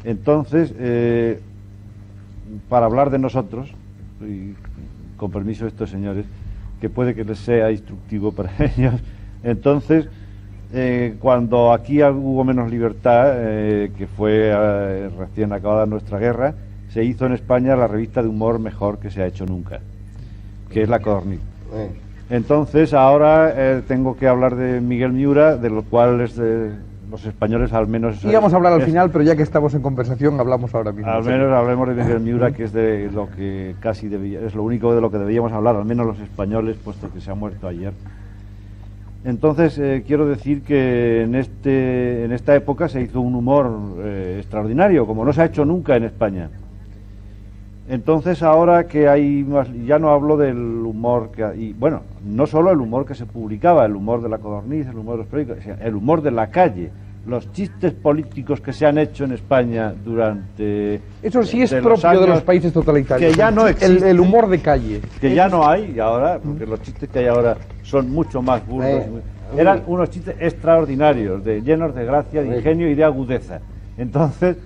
Entonces, para hablar de nosotros, y con permiso de estos señores, que puede que les sea instructivo para ellos, entonces, cuando aquí hubo menos libertad, que fue recién acabada nuestra guerra, se hizo en España la revista de humor mejor que se ha hecho nunca, que es La Codorniz. Entonces, ahora tengo que hablar de Miguel Miura, de lo cual los españoles al menos... Íbamos a hablar al final, pero ya que estamos en conversación, hablamos ahora mismo. Al menos hablemos de Miguel Miura, que es de lo que casi es lo único de lo que debíamos hablar, al menos los españoles, puesto que se ha muerto ayer. Entonces, quiero decir que en esta época se hizo un humor extraordinario, como no se ha hecho nunca en España. Entonces, ahora que hay más, ya no hablo del humor bueno, no solo el humor que se publicaba, el humor de La Codorniz, el humor de los periódicos, el humor de la calle, los chistes políticos que se han hecho en España durante... Eso sí es propio de los países totalitarios. Que ya no existe. El humor de calle. Que ya no hay ahora, porque los chistes que hay ahora son mucho más burdos. Eran unos chistes extraordinarios, llenos de gracia, de ingenio y de agudeza. Entonces,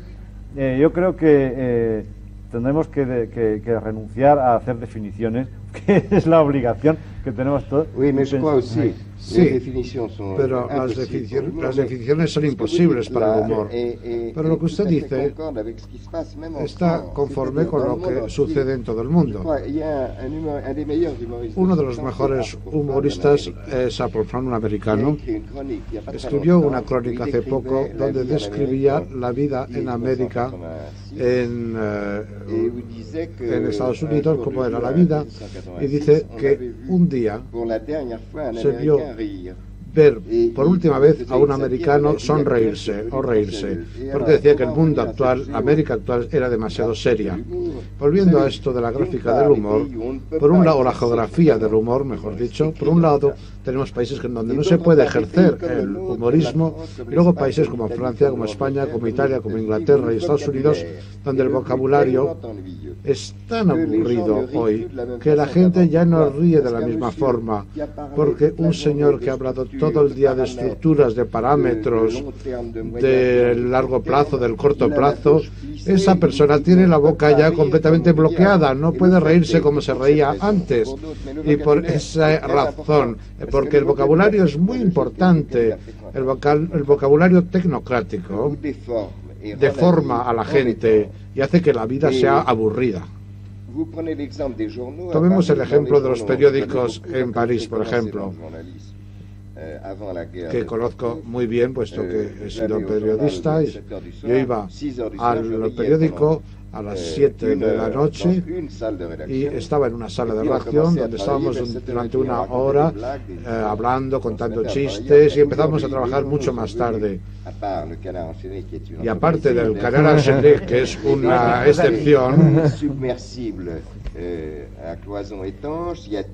yo creo que tendremos que renunciar a hacer definiciones, que es la obligación que tenemos todos. Sí, pero las definiciones son imposibles para el humor. Pero lo que usted dice está conforme con lo que sucede en todo el mundo. Uno de los mejores humoristas es Apple Fromm, un americano. Escribió una crónica hace poco donde describía la vida en América, en Estados Unidos, cómo era la vida, y dice que un día se vio ver por última vez a un americano sonreírse o reírse, porque decía que el mundo actual, América actual, era demasiado seria. Volviendo a esto de la gráfica del humor, por un lado, o la geografía del humor, mejor dicho, por un lado tenemos países donde no se puede ejercer el humorismo, y luego países como Francia, como España, como Italia, como Inglaterra y Estados Unidos, donde el vocabulario es tan aburrido hoy que la gente ya no ríe de la misma forma, porque un señor que ha hablado todo el día de estructuras, de parámetros, del largo plazo, del corto plazo, esa persona tiene la boca ya completamente bloqueada, no puede reírse como se reía antes, y por esa razón, porque el vocabulario es muy importante, el vocabulario tecnocrático deforma a la gente y hace que la vida sea aburrida. Tomemos el ejemplo de los periódicos en París, por ejemplo, que conozco muy bien, puesto que he sido periodista. Yo iba al periódico a las 7 de la noche y estaba en una sala de redacción donde estábamos durante una hora hablando, contando chistes, y empezamos a trabajar mucho más tarde. Y aparte del Canal Enchaîné, que es una excepción,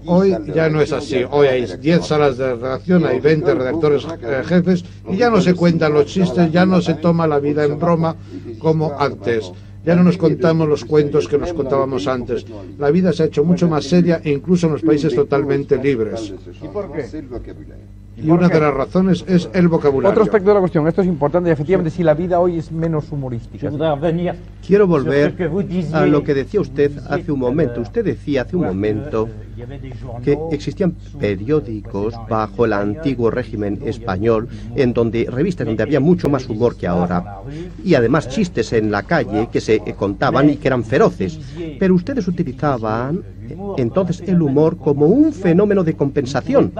hoy ya no es así. Hoy hay 10 salas de redacción, hay 20 redactores jefes, y ya no se cuentan los chistes, ya no se toma la vida en broma como antes. Ya no nos contamos los cuentos que nos contábamos antes. La vida se ha hecho mucho más seria, incluso en los países totalmente libres. ¿Y por qué? Y una de las razones es el vocabulario. Otro aspecto de la cuestión, esto es importante, efectivamente, si la vida hoy es menos humorística. Quiero volver a lo que decía usted hace un momento. Usted decía hace un momento que existían periódicos bajo el antiguo régimen español, en donde revistas donde había mucho más humor que ahora, y además chistes en la calle que se contaban y que eran feroces. Pero ustedes utilizaban entonces el humor como un fenómeno de compensación.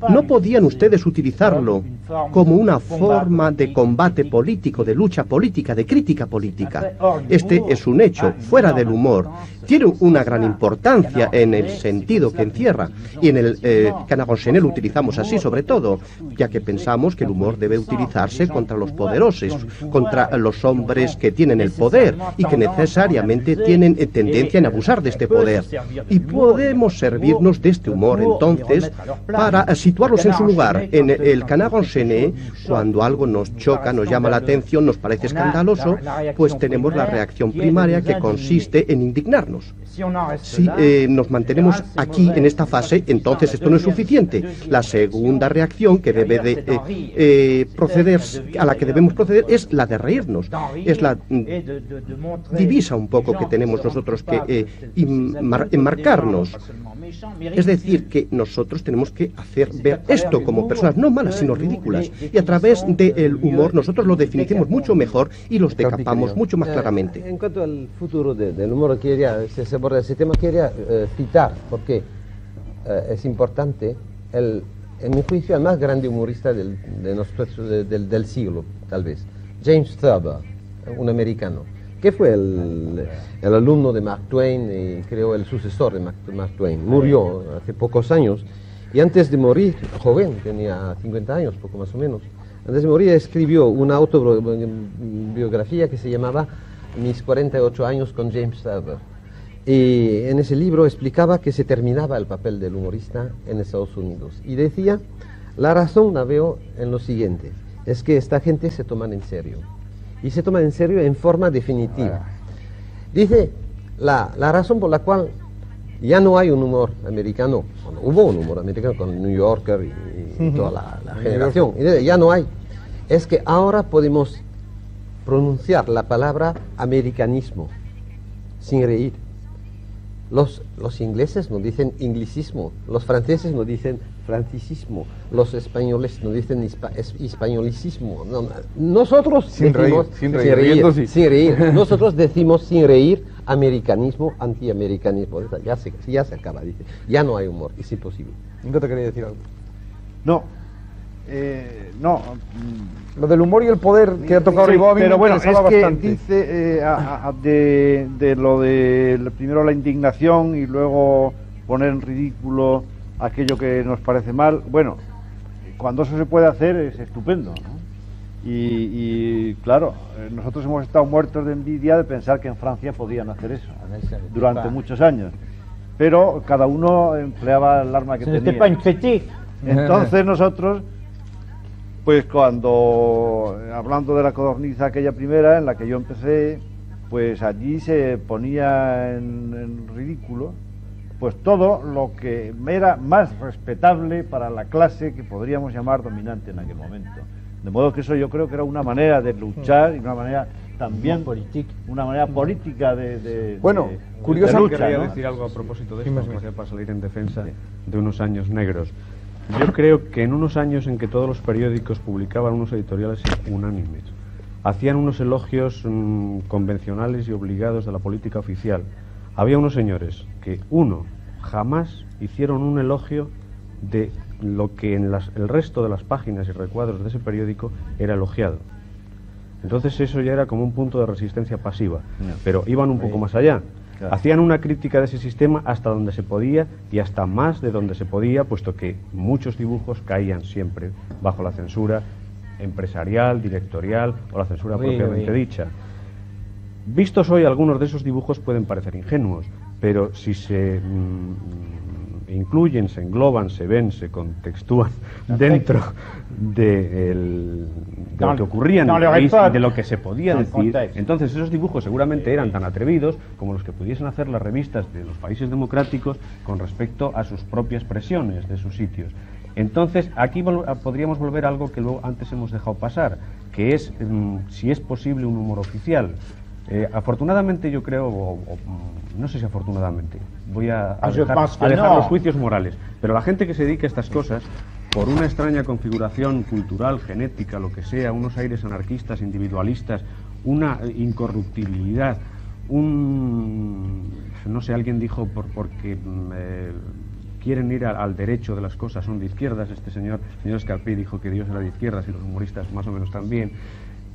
No podían ustedes utilizarlo como una forma de combate político, de lucha política, de crítica política. Este es un hecho, fuera del humor. Tiene una gran importancia en el sentido que encierra, y en el Canal Enchaîné lo utilizamos así sobre todo, ya que pensamos que el humor debe utilizarse contra los poderosos, contra los hombres que tienen el poder y que necesariamente tienen tendencia en abusar de este poder. Y podemos servirnos de este humor entonces para a situarlos en su lugar. En el canard enchaîné, cuando algo nos choca, nos llama la atención, nos parece escandaloso, pues tenemos la reacción primaria que consiste en indignarnos. Si nos mantenemos aquí en esta fase, entonces esto no es suficiente. La segunda reacción que debe de proceder, a la que debemos proceder, es la de reírnos. Es la divisa un poco que tenemos nosotros que enmarcarnos. Es decir, que nosotros tenemos que hacer ver esto como personas no malas, sino ridículas. Y a través del humor nosotros lo definimos mucho mejor y los decapamos mucho más claramente. En cuanto al futuro del humor, se aborda ese tema, quería citar, porque es importante, en mi juicio, el más grande humorista del siglo, tal vez, James Thurber, un americano, que fue el alumno de Mark Twain y creo el sucesor de Mark Twain. Murió hace pocos años y antes de morir, joven, tenía 50 años, poco más o menos, antes de morir escribió una autobiografía que se llamaba Mis 48 años con James Thurber. Y en ese libro explicaba que se terminaba el papel del humorista en Estados Unidos. Y decía, la razón la veo en lo siguiente, es que esta gente se toman en serio. Y se toman en serio en forma definitiva. Dice, la razón por la cual ya no hay un humor americano, bueno, hubo un humor americano con el New Yorker y toda la generación, y dice, ya no hay, es que ahora podemos pronunciar la palabra americanismo sin reír. Los ingleses no dicen inglicismo, los franceses no dicen francisismo, los españoles no dicen hispanicismo. No, nosotros sin decimos reír. Sin reír. Nosotros decimos sin reír americanismo, antiamericanismo. Ya se acaba, dice. Ya no hay humor, es imposible. ¿No te quería decir algo? No. No. Lo del humor y el poder que ha tocado Ribó a mí pero me bueno, es interesaba que bastante. dice de lo de primero la indignación y luego poner en ridículo aquello que nos parece mal. Bueno, cuando eso se puede hacer es estupendo, ¿no? Y claro, nosotros hemos estado muertos de envidia de pensar que en Francia podían hacer eso durante muchos años, pero cada uno empleaba el arma que tenía. Entonces nosotros, pues cuando, hablando de la codorniz aquella primera en la que yo empecé, pues allí se ponía en ridículo pues todo lo que era más respetable para la clase que podríamos llamar dominante en aquel momento. De modo que eso yo creo que era una manera de luchar y una manera también una manera política de curiosamente quería ¿no? decir algo a propósito de esto, que sea para salir en defensa de unos años negros. Yo creo que en unos años en que todos los periódicos publicaban unos editoriales unánimes, hacían unos elogios convencionales y obligados de la política oficial, había unos señores que, jamás hicieron un elogio de lo que en el resto de las páginas y recuadros de ese periódico era elogiado. Entonces eso ya era como un punto de resistencia pasiva, pero iban un poco más allá. Claro. Hacían una crítica de ese sistema hasta donde se podía y hasta más de donde se podía, puesto que muchos dibujos caían siempre bajo la censura empresarial, directorial o la censura propiamente dicha. Vistos hoy, algunos de esos dibujos pueden parecer ingenuos, pero si se incluyen, se engloban, se ven, se contextúan dentro de lo que ocurría en el país, de lo que se podía decir, entonces esos dibujos seguramente eran tan atrevidos como los que pudiesen hacer las revistas de los países democráticos con respecto a sus propias presiones de sus sitios. Entonces aquí podríamos volver a algo que luego antes hemos dejado pasar, que es si es posible un humor oficial. Afortunadamente yo creo, no sé si afortunadamente, voy a dejar los juicios morales, pero la gente que se dedica a estas cosas, por una extraña configuración cultural, genética, lo que sea, unos aires anarquistas, individualistas, una incorruptibilidad, no sé, alguien dijo porque quieren ir al derecho de las cosas, son de izquierdas, este señor Scarpi dijo que Dios era de izquierdas y los humoristas más o menos también.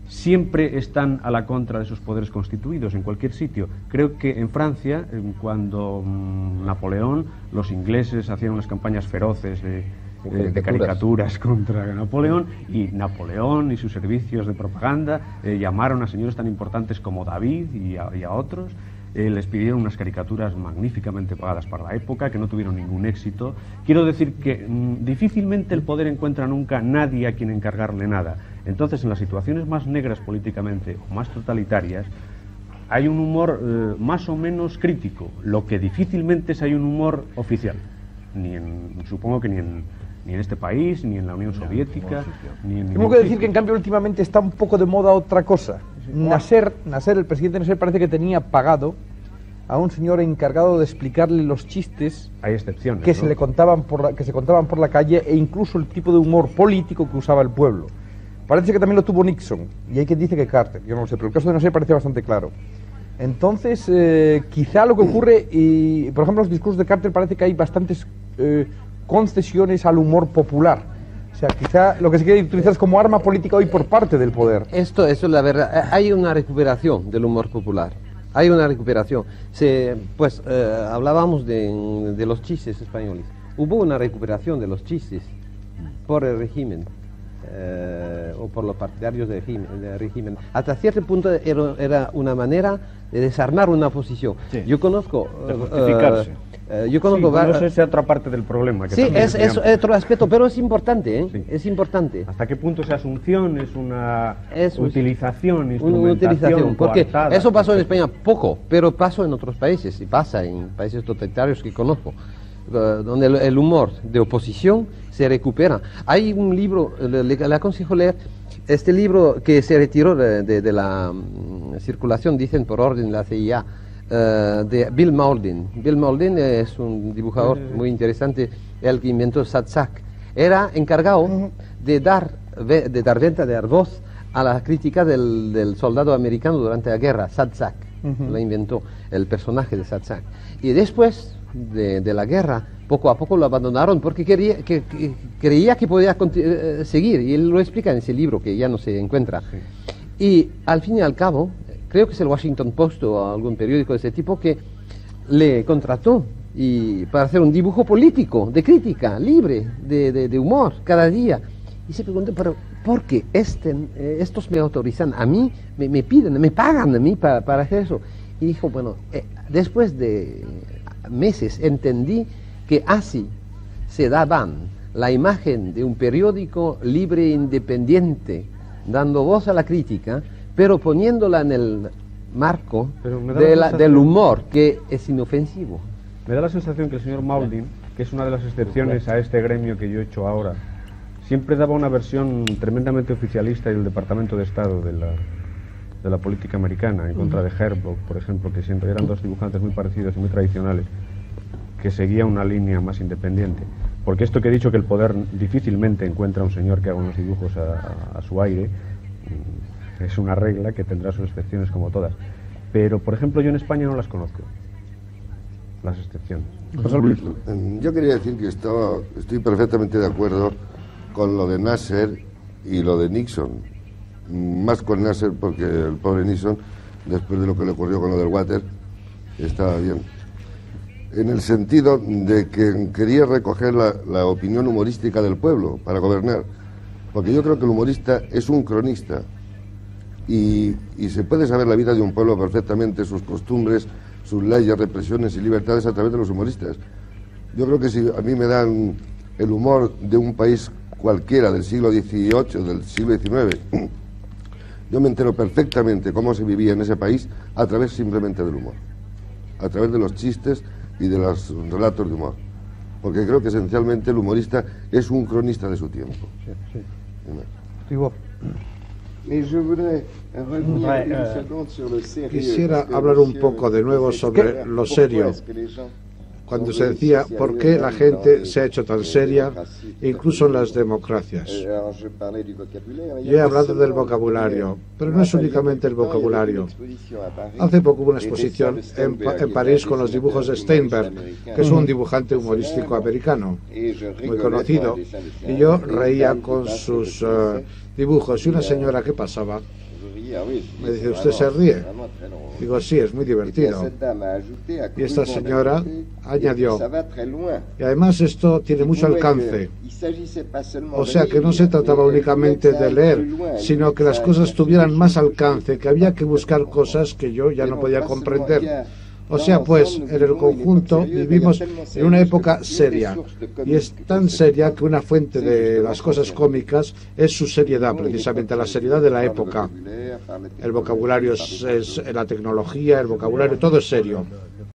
Siempre están a la contra de esos poderes constituidos en cualquier sitio. Creo que en Francia, cuando Napoleón, los ingleses hacían unas campañas feroces de caricaturas contra Napoleón, y Napoleón y sus servicios de propaganda llamaron a señores tan importantes como David y a otros. les pidieron unas caricaturas magníficamente pagadas para la época, que no tuvieron ningún éxito. Quiero decir que difícilmente el poder encuentra nunca nadie a quien encargarle nada. Entonces, en las situaciones más negras políticamente o más totalitarias, hay un humor más o menos crítico, lo que difícilmente es hay un humor oficial. Supongo que ni en este país, ni en la Unión Soviética, ni en... Tengo que decir que en cambio últimamente está un poco de moda otra cosa. Nasser, el presidente Nasser, parece que tenía pagado a un señor encargado de explicarle los chistes. Hay excepciones, que ¿no? se contaban por la calle, e incluso el tipo de humor político que usaba el pueblo. Parece que también lo tuvo Nixon, y hay quien dice que Carter, yo no lo sé, pero el caso de Nasser parece bastante claro. Entonces, quizá lo que ocurre, y por ejemplo, en los discursos de Carter parece que hay bastantes concesiones al humor popular. O sea, quizá lo que se quiere utilizar es como arma política hoy por parte del poder. Eso es la verdad. Hay una recuperación del humor popular. Hay una recuperación. Hablábamos de los chistes españoles. Hubo una recuperación de los chistes por el régimen. O por los partidarios del régimen. Hasta cierto punto era una manera de desarmar una posición. Sí. Yo conozco... De justificarse. Esa es otra parte del problema. Que sí, también es otro aspecto, pero es importante, ¿eh? Sí. Es importante. ¿Hasta qué punto esa asunción es una Una utilización, utilización, porque coartada, eso pasó en etcétera? España poco, pero pasó en otros países, y pasa en países totalitarios que conozco, donde el humor de oposición se recupera. Hay un libro, le aconsejo leer, este libro que se retiró de la circulación, dicen por orden de la CIA, de Bill Mauldin. Bill Mauldin es un dibujador muy interesante, el que inventó Satzak. Era encargado de dar voz a la crítica del soldado americano durante la guerra, Satzak. Lo inventó, el personaje de Satzak. Y después de la guerra, poco a poco lo abandonaron porque creía que podía seguir, y él lo explica en ese libro que ya no se encuentra. Sí. Y al fin y al cabo, creo que es el Washington Post o algún periódico de ese tipo que le contrató para hacer un dibujo político, de crítica, libre, de humor, cada día. Y se preguntó, pero ¿por qué estos me autorizan a mí, me piden, me pagan a mí para hacer eso? Y dijo, bueno, después de meses entendí que así se daban la imagen de un periódico libre e independiente, dando voz a la crítica, pero poniéndola en el marco del humor, que es inofensivo. Me da la sensación que el señor Mauldin, que es una de las excepciones a este gremio que yo he hecho ahora, siempre daba una versión tremendamente oficialista del Departamento de Estado de la política americana, en contra de Herzog, por ejemplo, que siempre eran dos dibujantes muy parecidos y muy tradicionales, que seguía una línea más independiente. Porque esto que he dicho, que el poder difícilmente encuentra un señor que haga unos dibujos a su aire, es una regla que tendrá sus excepciones como todas. Pero, por ejemplo, yo en España no las conozco, las excepciones. Yo quería decir que estoy perfectamente de acuerdo con lo de Nasser y lo de Nixon. Más con Nasser porque el pobre Nixon, después de lo que le ocurrió con lo del water, estaba bien. En el sentido de que quería recoger la opinión humorística del pueblo para gobernar. Porque yo creo que el humorista es un cronista. Y se puede saber la vida de un pueblo perfectamente, sus costumbres, sus leyes, represiones y libertades a través de los humoristas. Yo creo que si a mí me dan el humor de un país cualquiera del siglo XVIII, del siglo XIX, yo me entero perfectamente cómo se vivía en ese país a través simplemente del humor, a través de los chistes y de los relatos de humor, porque creo que esencialmente el humorista es un cronista de su tiempo. Quisiera hablar un poco de nuevo sobre lo serio, cuando se decía por qué la gente se ha hecho tan seria, incluso en las democracias. Yo he hablado del vocabulario, pero no es únicamente el vocabulario. Hace poco hubo una exposición en París con los dibujos de Steinberg, que es un dibujante humorístico americano, muy conocido, y yo reía con sus dibujos, y una señora que pasaba me dice, ¿usted se ríe? Digo, sí, es muy divertido. Y esta señora añadió, y además esto tiene mucho alcance. O sea que no se trataba únicamente de leer, sino que las cosas tuvieran más alcance, que había que buscar cosas que yo ya no podía comprender. O sea, pues, en el conjunto vivimos en una época seria, y es tan seria que una fuente de las cosas cómicas es su seriedad, precisamente la seriedad de la época. El vocabulario es la tecnología, el vocabulario, todo es serio.